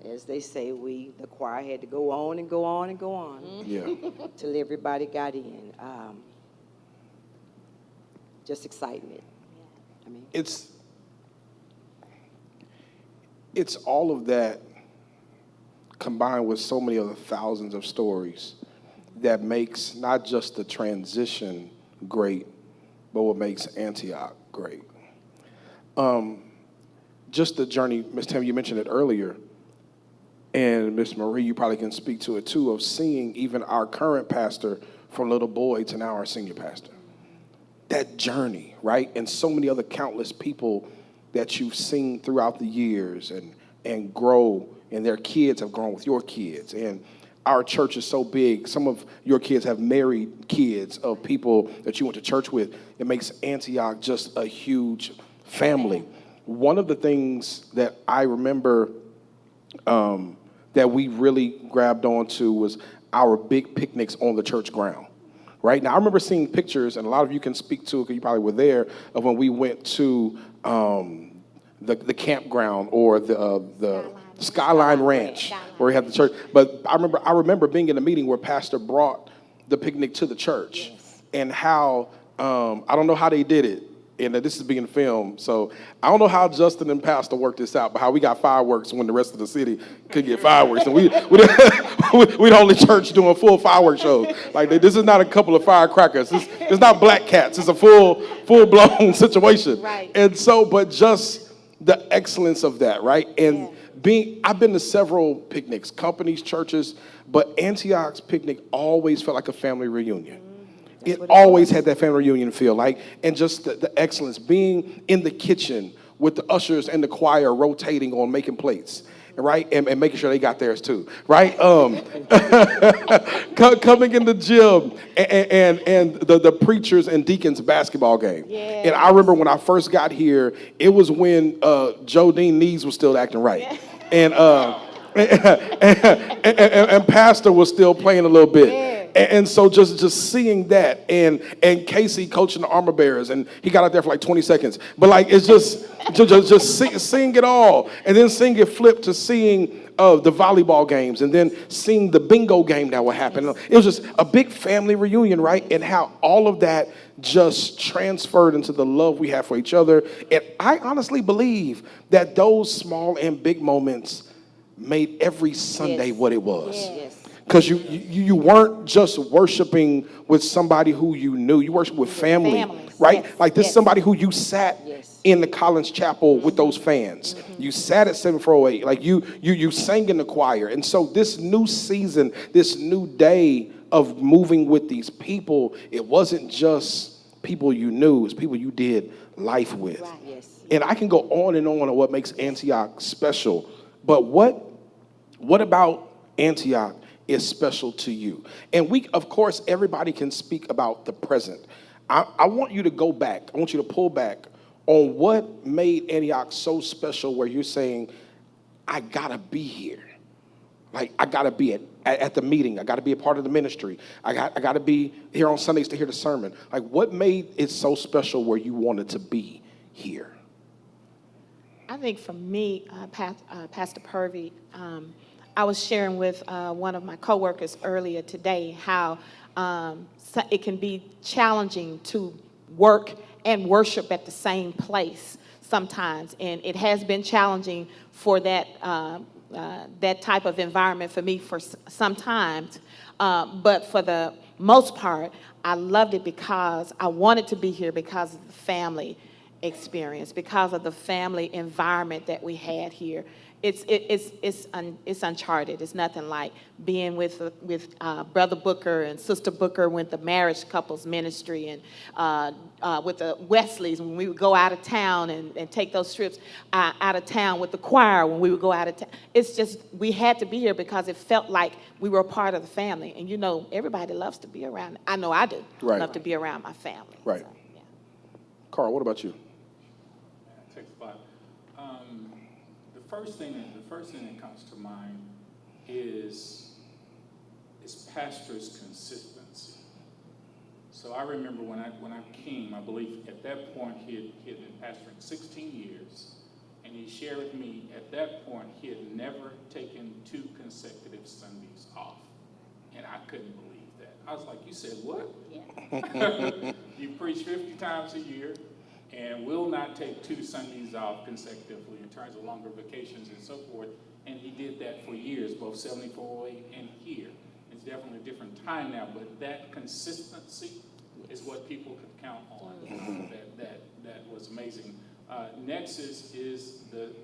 as they say, the choir had to go on and go on and go on Yeah. till everybody got in. Just excitement. I mean, It's all of that combined with so many other thousands of stories that makes not just the transition great, but what makes Antioch great. Just the journey, Ms. Tammy, you mentioned it earlier, and Ms. Marie, you probably can speak to it too, of seeing even our current pastor from little boy to now our senior pastor. That journey, right? And so many other countless people that you've seen throughout the years and grow, and their kids have grown with your kids. And our church is so big. Some of your kids have married kids of people that you went to church with. It makes Antioch just a huge family. One of the things that I remember that we really grabbed onto was our big picnics on the church ground. Right now, I remember seeing pictures, and a lot of you can speak to it because you probably were there, of when we went to the campground or the Skyline Ranch where we had the church. But I remember being in a meeting where Pastor brought the picnic to the church, and how I don't know how they did it. And this is being filmed, so I don't know how Justin and Pastor worked this out, but how we got fireworks when the rest of the city could get fireworks. And we the only church doing full fireworks shows. Like, this is not a couple of firecrackers. It's not Black Cats. It's a full-blown situation. Right. And so, but just the excellence of that, right? And I've been to several picnics, companies, churches, but Antioch's picnic always felt like a family reunion. It always had that family reunion feel, like, and just the excellence, being in the kitchen with the ushers and the choir rotating on making plates, right, and making sure they got theirs too, right? Coming in the gym and the preachers and deacons basketball game. Yes. And I remember when I first got here, it was when Joe Dean knees was still acting right, and Pastor was still playing a little bit. Yeah. And so just seeing that, and Casey coaching the armor bearers, and he got out there for like 20 seconds. But like, it's just seeing it all, and then seeing it flip to seeing the volleyball games, and then seeing the bingo game that would happen. It was just a big family reunion, right? And how all of that just transferred into the love we have for each other. And I honestly believe that those small and big moments made every Sunday what it was. Yes. Because you weren't just worshiping with somebody who you knew. You worshiped with family, families. right? Yes. Like, this is Yes. somebody who you sat Yes. in the Collins Chapel with those fans. You sat at 748. Like, you sang in the choir. And so this new season, this new day of moving with these people, it wasn't just people you knew. It's people you did life with. Right. Yes. And I can go on and on what makes Antioch special. But what about Antioch is special to you? And of course, everybody can speak about the present. I want you to go back. I want you to pull back on what made Antioch so special, where you're saying, I gotta be here. Like, I gotta be at the meeting. I gotta be a part of the ministry. I gotta be here on Sundays to hear the sermon. Like, what made it so special where you wanted to be here? I think for me, Pastor Purvey, I was sharing with one of my coworkers earlier today how So it can be challenging to work and worship at the same place sometimes, and it has been challenging for that that type of environment for me for some times. But for the most part, I loved it because I wanted to be here because of the family experience, because of the family environment that we had here. It's uncharted. It's nothing like being with Brother Booker and Sister Booker with the marriage couples ministry, and with the Wesleys when we would go out of town and take those trips out of town with the choir when we would go out of town. It's just, we had to be here because it felt like we were a part of the family. And you know, everybody loves to be around. I know I do. Right. Love to be around my family. Right. So, yeah. Carl, what about you? Takes a lot. The first thing that comes to mind is pastor's consistency. So I remember when I came, I believe at that point he had been pastoring 16 years, and he shared with me at that point he had never taken 2 consecutive Sundays off, and I couldn't believe that. I was like, "You said what? Yeah. You preach 50 times a year, and will not take 2 Sundays off consecutively in terms of longer vacations and so forth." And he did that for years, both 7408 and here. It's definitely a different time now, but that consistency is what people could count on. That was amazing. Next is the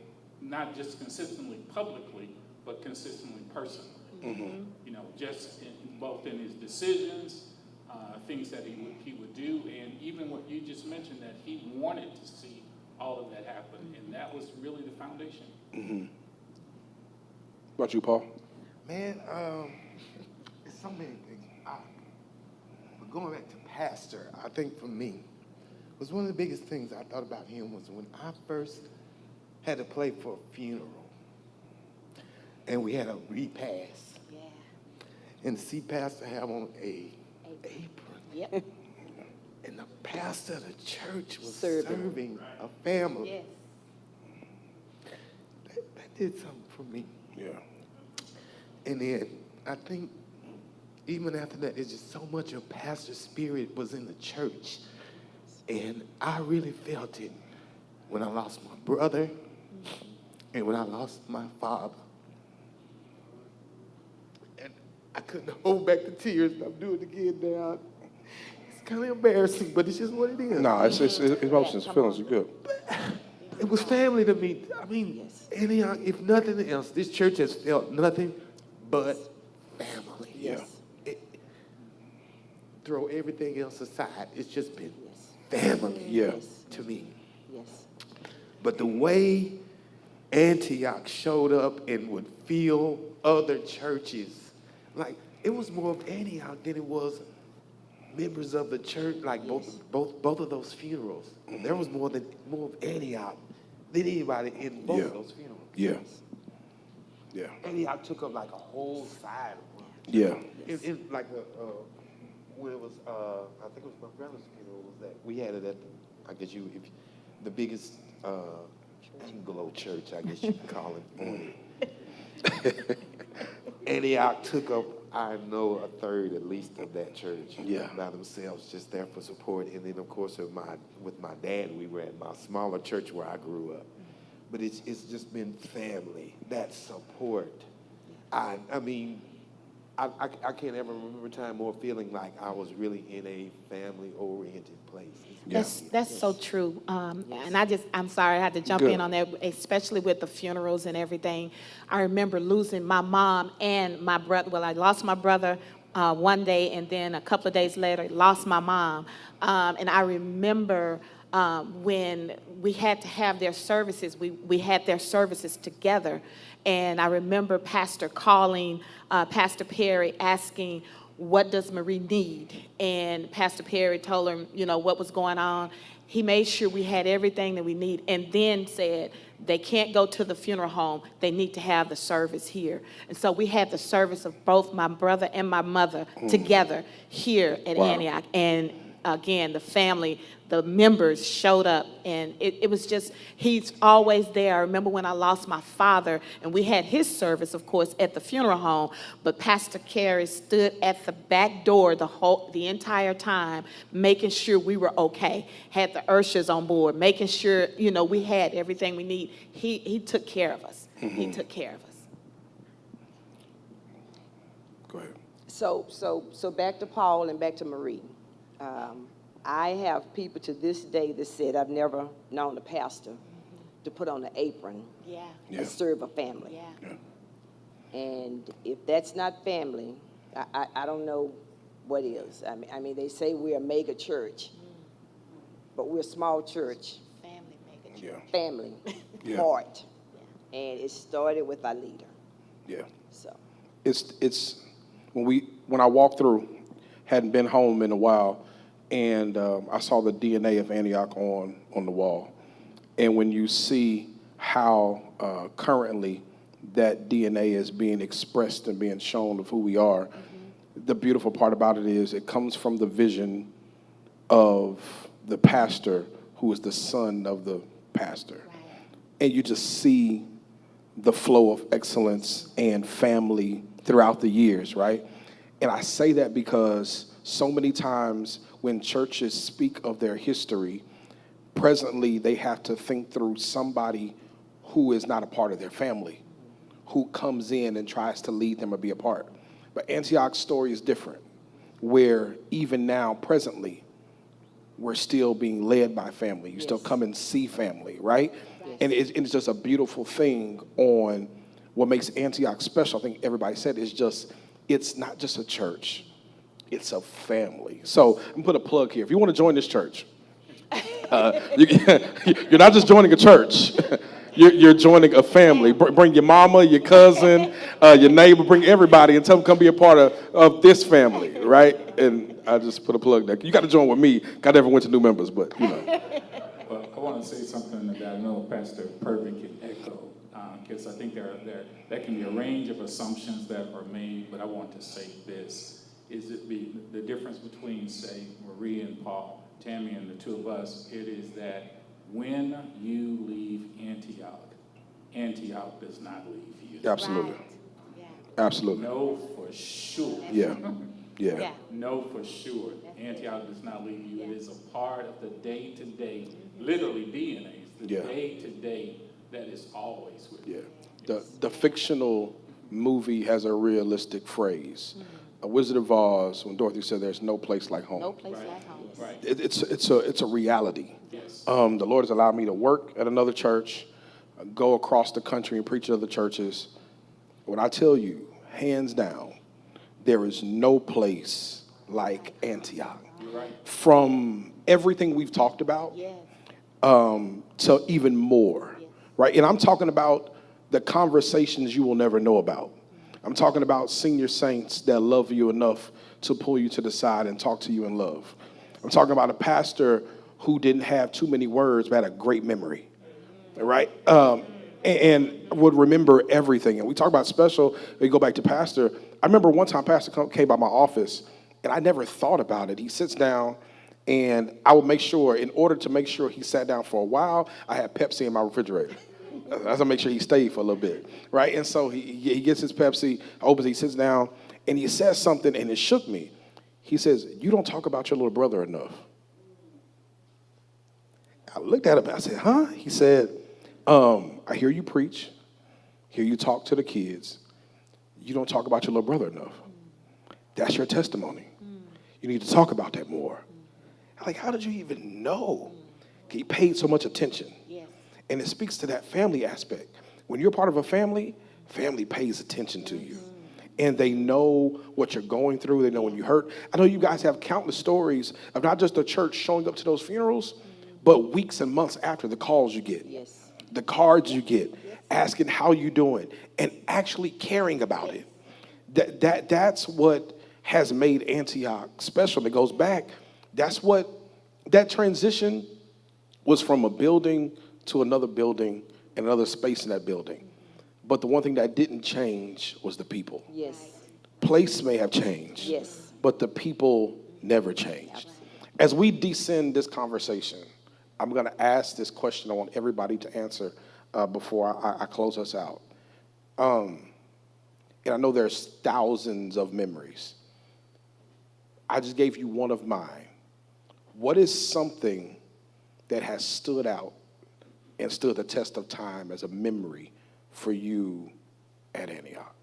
not just consistently publicly, but consistently personally. Mm-hmm. You know, just both in his decisions, things that he would do, and even what you just mentioned, that he wanted to see all of that happen, and that was really the foundation. Mm-hmm. What about you, Paul? Man, it's so many things. But going back to pastor, I think for me, was one of the biggest things I thought about him was when I first had to play for a funeral, and we had a repast. Yeah. And see pastor have on a apron. Yep. And the pastor of the church was serving a family. Yes. That did something for me. Yeah. And then I think even after that, it's just so much of pastor spirit was in the church. And I really felt it when I lost my brother and when I lost my father. And I couldn't hold back the tears. I'm doing it again now. It's kind of embarrassing, but it's just what it is. No, it's emotions, feelings are good. It was family to me. I mean, Yes. Antioch, if nothing else, this church has felt nothing but family. Yeah. Throw everything else aside. It's just been Yes. family Yeah. to me. Yes. But the way Antioch showed up and would feel other churches, like it was more of Antioch than it was members of the church. Like both of those funerals, there was more of Antioch than anybody in both of those funerals. Yeah. Yeah. Antioch took up like a whole side of one. Yeah. It like when it was I think it was my brother's funeral, was that we had it at the biggest Anglo church, I guess you could call it. Antioch took up, I know, a third at least of that church by themselves, just there for support. And then of course with my dad, we were at my smaller church where I grew up. But it's just been family, that support. I mean, I can't ever remember a time more feeling like I was really in a family-oriented place. That's so true. And I'm sorry, I had to jump in on that, especially with the funerals and everything. I remember losing my mom and my brother. Well, I lost my brother one day, and then a couple of days later, lost my mom. And I remember when we had to have their services, we had their services together. And I remember Pastor calling Pastor Perry asking, "What does Marie need?" And Pastor Perry told him, what was going on. He made sure we had everything that we need, and then said, they can't go to the funeral home. They need to have the service here. And so we had the service of both my brother and my mother together here at Antioch. And again, the family, the members showed up, and it was just, he's always there. I remember when I lost my father, and we had his service, of course, at the funeral home, but Pastor Carey stood at the back door the entire time, making sure we were okay, had the ushers on board, making sure, we had everything we need. He took care of us. He took care of us. Go ahead. So back to Paul and back to Marie. I have people to this day that said, I've never known a pastor to put on an apron Yeah. and serve a family. Yeah. And if that's not family, I don't know what is. I mean, they say we're a mega church, but we're a small church, Family make a Yeah. family, Yeah. heart. And it started with our leader. Yeah. So, It's when I walked through, hadn't been home in a while, and I saw the DNA of Antioch on the wall. And when you see how currently that DNA is being expressed and being shown of who we are, the beautiful part about it is it comes from the vision of the pastor who is the son of the pastor. And you just see the flow of excellence and family throughout the years, right? And I say that because so many times when churches speak of their history, presently they have to think through somebody who is not a part of their family, who comes in and tries to lead them or be a part. But Antioch's story is different, where even now, presently, we're still being led by family. You still come and see family, right? And it's just a beautiful thing on what makes Antioch special. I think everybody said it's not just a church, it's a family. So I'm gonna put a plug here. If you want to join this church, you're not just joining a church. You're joining a family. Bring your mama, your cousin, your neighbor, bring everybody and tell them come be a part of this family, right? And I just put a plug there. You got to join with me. I never went to new members, but Well, I want to say something that I know Pastor Purvick can echo, because I think there can be a range of assumptions that are made, but I want to say this, is it be the difference between, say, Marie and Paul, Tammy and the two of us, it is that when you leave Antioch, Antioch does not leave you. absolutely. Right. Yeah. Absolutely. Know for sure. Yeah. Yeah. Know for sure, Antioch does not leave you. It is a part of the day-to-day, literally DNA, the Yeah. day-to-day that is always with you. Yeah. The fictional movie has a realistic phrase. A Wizard of Oz, when Dorothy said there's no place like home. No place like home. Right. It's a reality. Yes. The Lord has allowed me to work at another church, go across the country and preach at other churches. When I tell you, hands down, there is no place like Antioch. You're right. From everything we've talked about Yes. to even more, right? And I'm talking about the conversations you will never know about. I'm talking about senior saints that love you enough to pull you to the side and talk to you in love. I'm talking about a pastor who didn't have too many words but had a great memory, right? And would remember everything. And we talk about special, we go back to pastor. I remember one time pastor came by my office, and I never thought about it. He sits down, and I would make sure, in order to make sure he sat down for a while, I had Pepsi in my refrigerator. I was to make sure he stayed for a little bit, right? And so he gets his Pepsi, opens, he sits down, and he says something, and it shook me. He says, "You don't talk about your little brother enough." I looked at him, and I said, "Huh?" He said, "I hear you preach, hear you talk to the kids. You don't talk about your little brother enough. That's your testimony. You need to talk about that more." I'm like, how did you even know? He paid so much attention. Yes. And it speaks to that family aspect. When you're part of a family, family pays attention to you. And they know what you're going through. They know when you hurt. I know you guys have countless stories of not just the church showing up to those funerals, but weeks and months after, the calls you get, yes. the cards you get, asking how you doing, and actually caring about it. That's what has made Antioch special. It goes back. That transition was from a building to another building and another space in that building. But the one thing that didn't change was the people. Yes. Place may have changed, Yes. but the people never changed. Absolutely. As we descend this conversation, I'm going to ask this question. I want everybody to answer before I close us out. And I know there's thousands of memories. I just gave you one of mine. What is something that has stood out and stood the test of time as a memory for you at Antioch?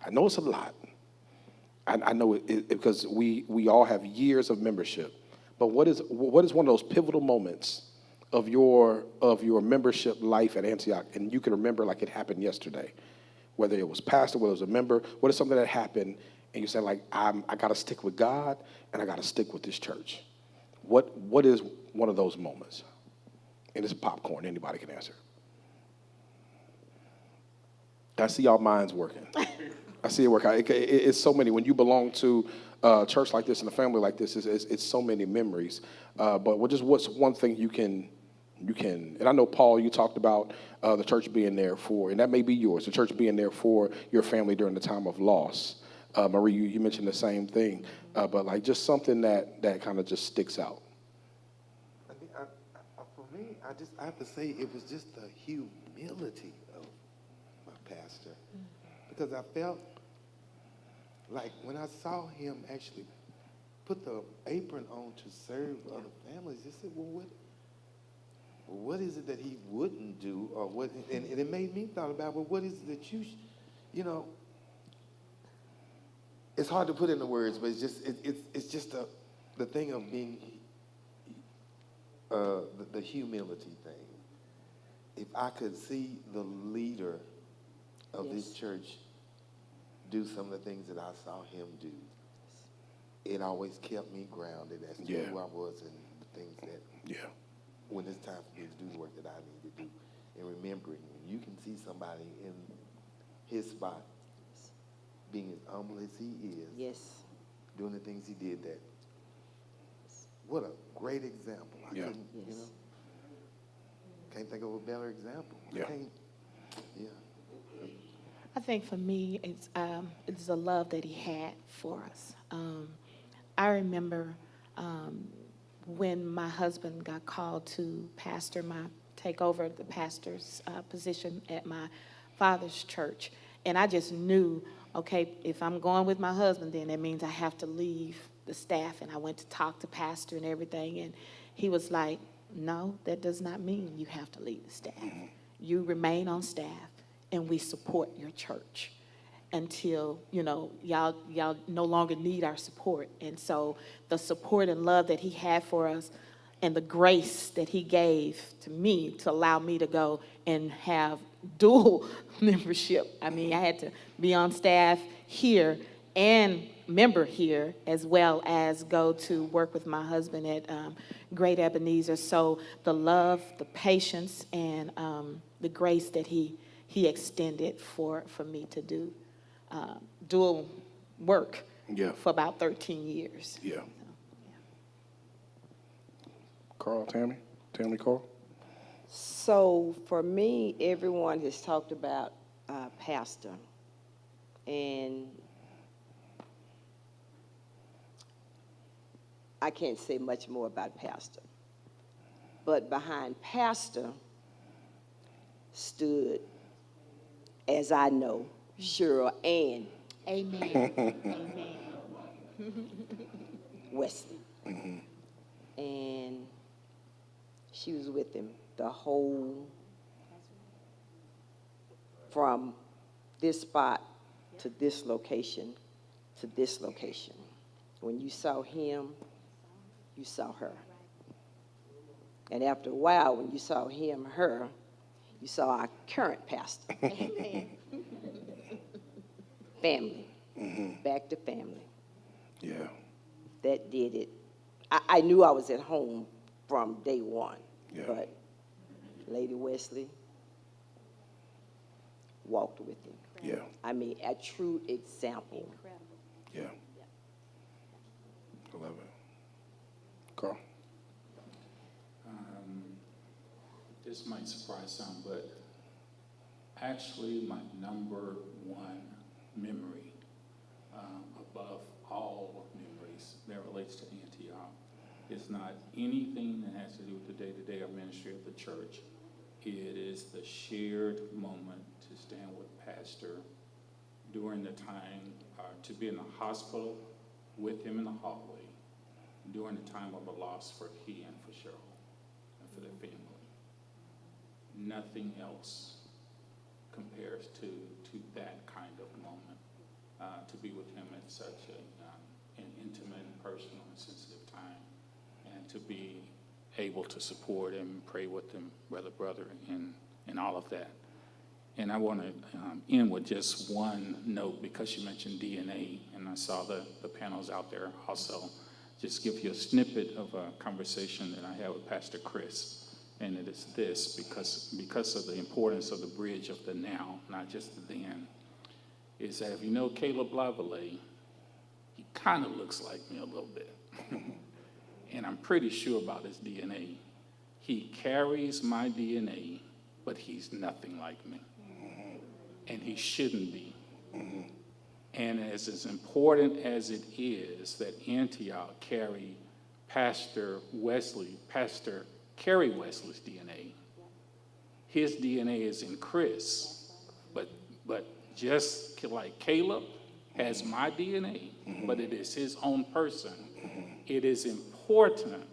I know it's a lot. I know it because we all have years of membership. But what is one of those pivotal moments of your membership life at Antioch, and you can remember like it happened yesterday, whether it was pastor, whether it was a member? What is something that happened and you said, like, I got to stick with God and I got to stick with this church? What is one of those moments? And it's popcorn. Anybody can answer. I see y'all minds working. I see it work out. It's so many. When you belong to a church like this and a family like this, it's so many memories. But what's one thing you can, and I know, Paul, you talked about the church being there for, and that may be yours, the church being there for your family during the time of loss. Marie, you mentioned the same thing, but like just something that kind of just sticks out. I think for me, I have to say it was just the humility of my pastor, because I felt like when I saw him actually put the apron on to serve other families, I said, well, what is it that he wouldn't do, or what? And it made me thought about, well, what is it that you know? It's hard to put into words, but it's just the thing of being the humility thing. If I could see the leader of this church do some of the things that I saw him do, it always kept me grounded as to who I was and the things that, when it's time for me to do the work that I need to do. And remembering, when you can see somebody in his spot, being as humble as he is, doing the things he did, that, what a great example. I couldn't, can't think of a better example. I think for me, it's the love that he had for us. I remember when my husband got called to take over the pastor's position at my father's church, and I just knew, okay, if I'm going with my husband, then that means I have to leave the staff. And I went to talk to pastor and everything, and he was like, no, that does not mean you have to leave the staff. You remain on staff, and we support your church until, y'all no longer need our support. And so the support and love that he had for us and the grace that he gave to me to allow me to go and have dual membership. I mean, I had to be on staff here and member here, as well as go to work with my husband at Great Ebenezer. So the love, the patience, and the grace that he extended for me to do dual work for about 13 years. Carl, Tammy, Carl? So for me, everyone has talked about pastor. And I can't say much more about pastor. But behind pastor stood, as I know, Cheryl Ann Amen. Wesley. And she was with him the whole, from this spot to this location to this location. When you saw him, you saw her. And after a while, when you saw him, her, you saw our current pastor. Amen. Family. Back to family. Yeah. That did it. I knew I was at home from day one. Yeah. But Lady Wesley walked with him. Yeah. I mean, a true example. Yeah. I love it. Carl? This might surprise some, but actually my number one memory above all memories that relates to Antioch It's not anything that has to do with the day-to-day or ministry of the church. It is the shared moment to stand with Pastor during the time, to be in the hospital with him in the hallway during the time of a loss for he and for Cheryl and for their family. Nothing else compares to that kind of moment, to be with him at such an intimate, personal, and sensitive time, and to be able to support him and pray with him, brother, and all of that. And I want to end with just one note, because you mentioned DNA, and I saw the panels out there also. Just give you a snippet of a conversation that I had with Pastor Chris. And it is this, because of the importance of the bridge of the now, not just the then, is that if you know Caleb Lavallee, he kind of looks like me a little bit. And I'm pretty sure about his DNA. He carries my DNA, but he's nothing like me. And he shouldn't be. And as important as it is that Antioch carry Pastor Kerry Wesley's DNA, his DNA is in Chris, but just like Caleb has my DNA, but it is his own person, it is important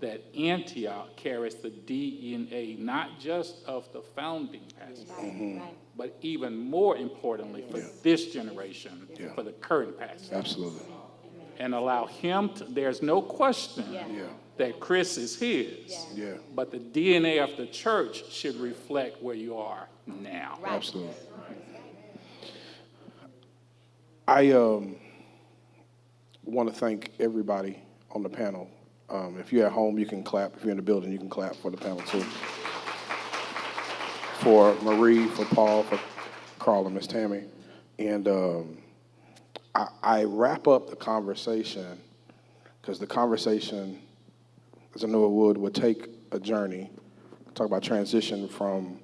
that Antioch carries the DNA not just of the founding pastor, but even more importantly for this generation, for the current pastor. Absolutely. And allow him to, there's no question that Chris is his, but the DNA of the church should reflect where you are now. Absolutely. I want to thank everybody on the panel. If you're at home, you can clap. If you're in the building, you can clap for the panel too. For Marie, for Paul, for Carl, and Miss Tammy. And I wrap up the conversation, because the conversation, as I know it would take a journey. Talk about transition from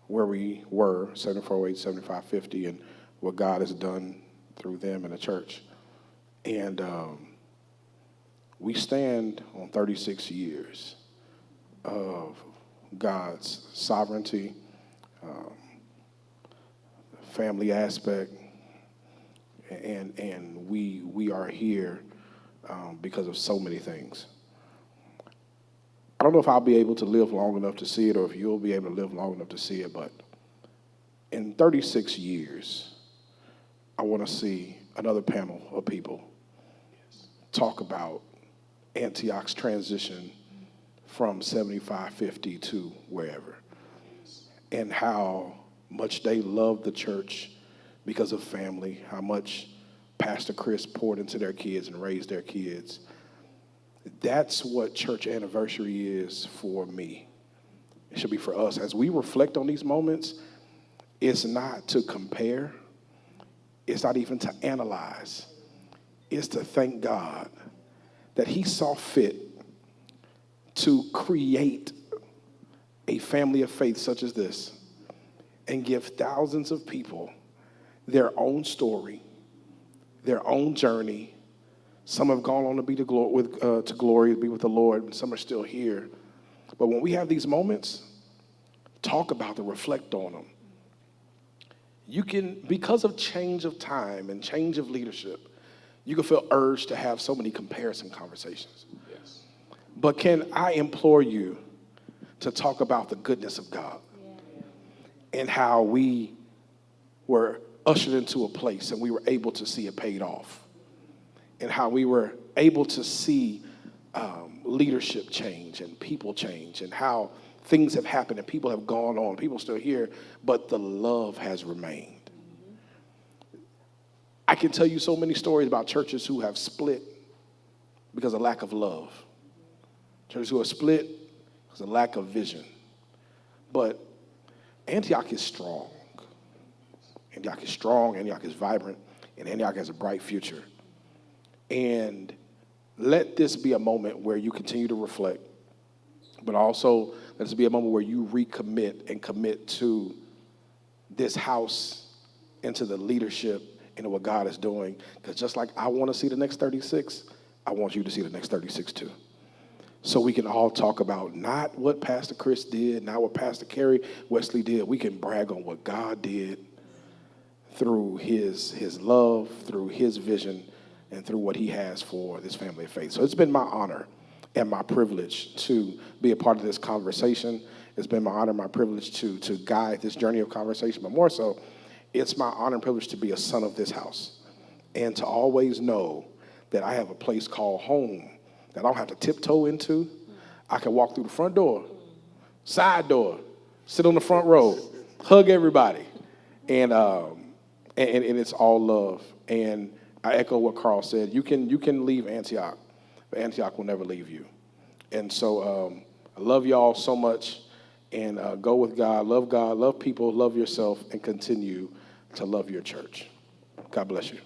where we were, 7408, 7550, and what God has done through them in the church. And we stand on 36 years of God's sovereignty, family aspect, and we are here because of so many things. I don't know if I'll be able to live long enough to see it, or if you'll be able to live long enough to see it, but in 36 years, I want to see another panel of people talk about Antioch's transition from 7550 to wherever, and how much they loved the church because of family, how much Pastor Chris poured into their kids and raised their kids. That's what church anniversary is for me. It should be for us. As we reflect on these moments, it's not to compare. It's not even to analyze. It's to thank God that he saw fit to create a family of faith such as this and give thousands of people their own story, their own journey. Some have gone on to be to glory, to be with the Lord, and some are still here. But when we have these moments, talk about them, reflect on them. You can, because of change of time and change of leadership, you can feel urged to have so many comparison conversations. Yes. But can I implore you to talk about the goodness of God and how we were ushered into a place and we were able to see it paid off, and how we were able to see leadership change and people change, and how things have happened and people have gone on, people still here, but the love has remained. I can tell you so many stories about churches who have split because of lack of love. Churches who have split because of lack of vision. But Antioch is strong. Antioch is strong, Antioch is vibrant, and Antioch has a bright future. And let this be a moment where you continue to reflect, but also let this be a moment where you recommit and commit to this house and to the leadership and to what God is doing. Because just like I want to see the next 36, I want you to see the next 36 too. So we can all talk about not what Pastor Chris did, not what Pastor Kerry Wesley did. We can brag on what God did through his love, through his vision, and through what he has for this family of faith. So it's been my honor and my privilege to be a part of this conversation. It's been my honor and my privilege to guide this journey of conversation, but more so, it's my honor and privilege to be a son of this house and to always know that I have a place called home that I don't have to tiptoe into. I can walk through the front door, side door, sit on the front row, hug everybody, and it's all love. And I echo what Carl said. You can leave Antioch, but Antioch will never leave you. And so I love y'all so much, and go with God, love people, love yourself, and continue to love your church. God bless you.